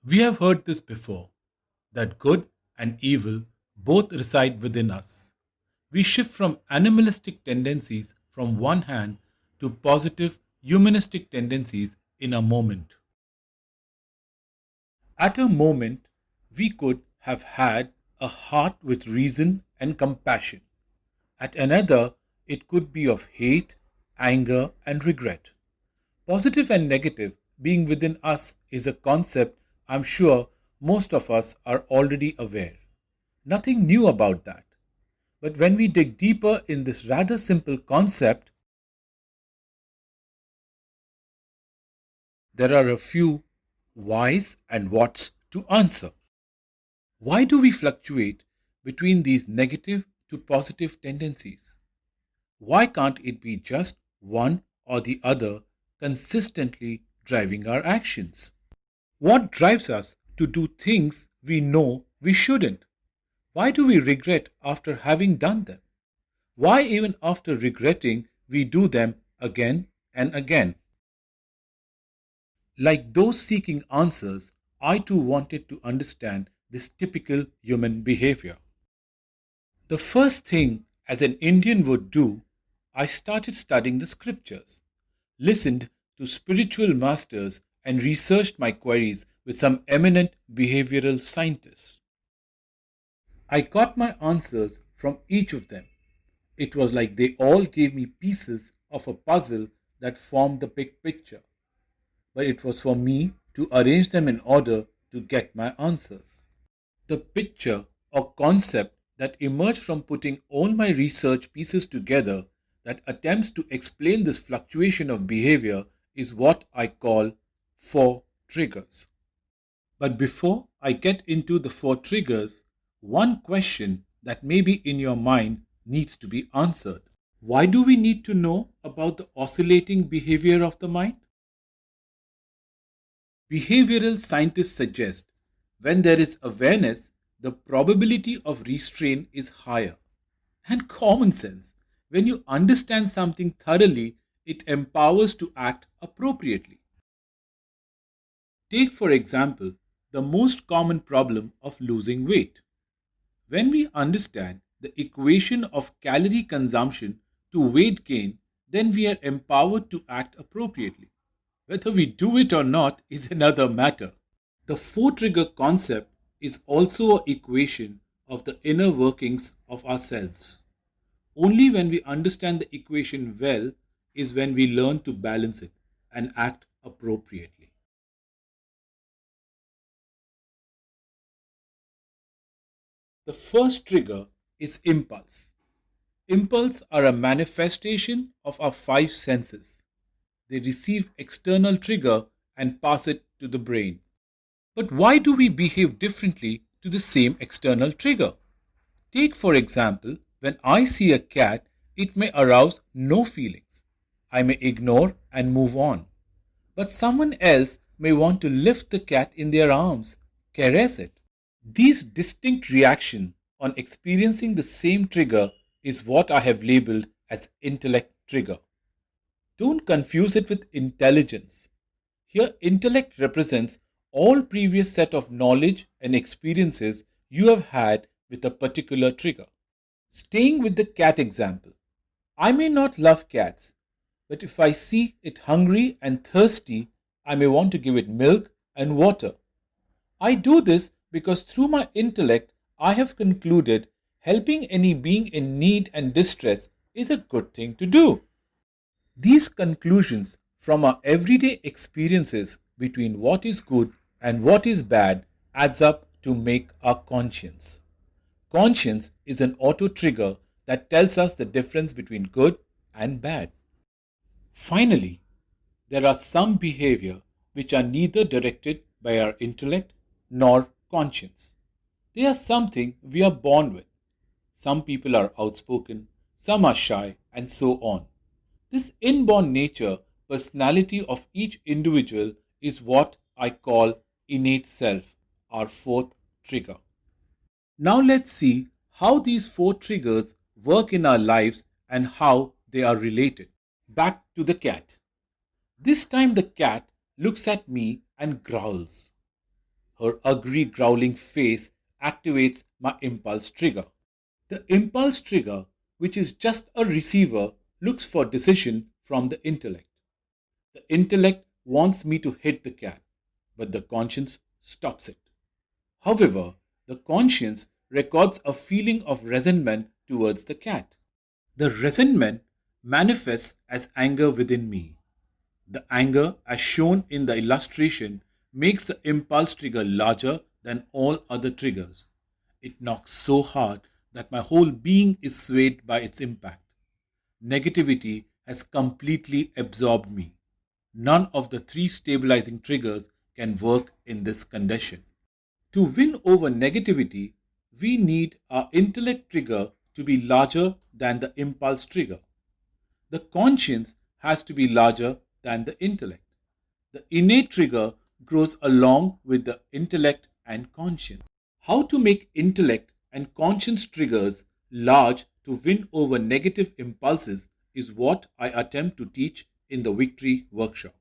We have heard this before that good and evil both reside within us. We shift from animalistic tendencies from one hand to positive humanistic tendencies in a moment. At a moment, we could have had a heart with reason and compassion. At another, it could be of hate, anger, and regret. Positive and negative being within us is a concept I'm sure most of us are already aware. Nothing new about that. But when we dig deeper in this rather simple concept, there are a few whys and whats to answer. Why do we fluctuate between these negative to positive tendencies? Why can't it be just one or the other consistently driving our actions? What drives us to do things we know we shouldn't? Why do we regret after having done them? Why, even after regretting, we do them again and again? Like those seeking answers, I too wanted to understand this typical human behavior. The first thing, as an Indian would do, I started studying the scriptures, listened to spiritual masters, and researched my queries with some eminent behavioral scientists. I got my answers from each of them. It was like they all gave me pieces of a puzzle that formed the big picture, but it was for me to arrange them in order to get my answers. The picture or concept that emerged from putting all my research pieces together that attempts to explain this fluctuation of behavior is what I call four triggers. But before I get into the four triggers, one question that may be in your mind needs to be answered. Why do we need to know about the oscillating behavior of the mind? Behavioral scientists suggest when there is awareness, the probability of restraint is higher. And common sense, when you understand something thoroughly, it empowers to act appropriately. Take, for example, the most common problem of losing weight. When we understand the equation of calorie consumption to weight gain, then we are empowered to act appropriately. Whether we do it or not is another matter. The four trigger concept is also an equation of the inner workings of ourselves. Only when we understand the equation well is when we learn to balance it and act appropriately. The first trigger is impulse. Impulse are a manifestation of our five senses. They receive external trigger and pass it to the brain. But why do we behave differently to the same external trigger? Take, for example, when I see a cat, it may arouse no feelings. I may ignore and move on. But someone else may want to lift the cat in their arms, caress it. These distinct reactions on experiencing the same trigger is what I have labeled as intellect trigger. Don't confuse it with intelligence. Here, intellect represents all previous set of knowledge and experiences you have had with a particular trigger. Staying with the cat example, I may not love cats, but if I see it hungry and thirsty, I may want to give it milk and water. I do this because through my intellect, I have concluded helping any being in need and distress is a good thing to do. These conclusions from our everyday experiences between what is good and what is bad adds up to make our conscience. Conscience is an auto trigger that tells us the difference between good and bad. Finally, there are some behavior which are neither directed by our intellect nor conscience. They are something we are born with. Some people are outspoken, some are shy, and so on. This inborn nature, personality of each individual is what I call innate self, our fourth trigger. Now let's see how these four triggers work in our lives and how they are related. Back to the cat. This time the cat looks at me and growls. Her ugly growling face activates my impulse trigger. The impulse trigger, which is just a receiver, looks for decision from the intellect. The intellect wants me to hit the cat, but the conscience stops it. However, the conscience records a feeling of resentment towards the cat. The resentment manifests as anger within me. The anger, as shown in the illustration, makes the impulse trigger larger than all other triggers. It knocks so hard that my whole being is swayed by its impact. Negativity has completely absorbed me. None of the three stabilizing triggers can work in this condition. To win over negativity, we need our intellect trigger to be larger than the impulse trigger. The conscience has to be larger than the intellect. The innate trigger grows along with the intellect and conscience. How to make intellect and conscience triggers large to win over negative impulses is what I attempt to teach in the Victory workshop.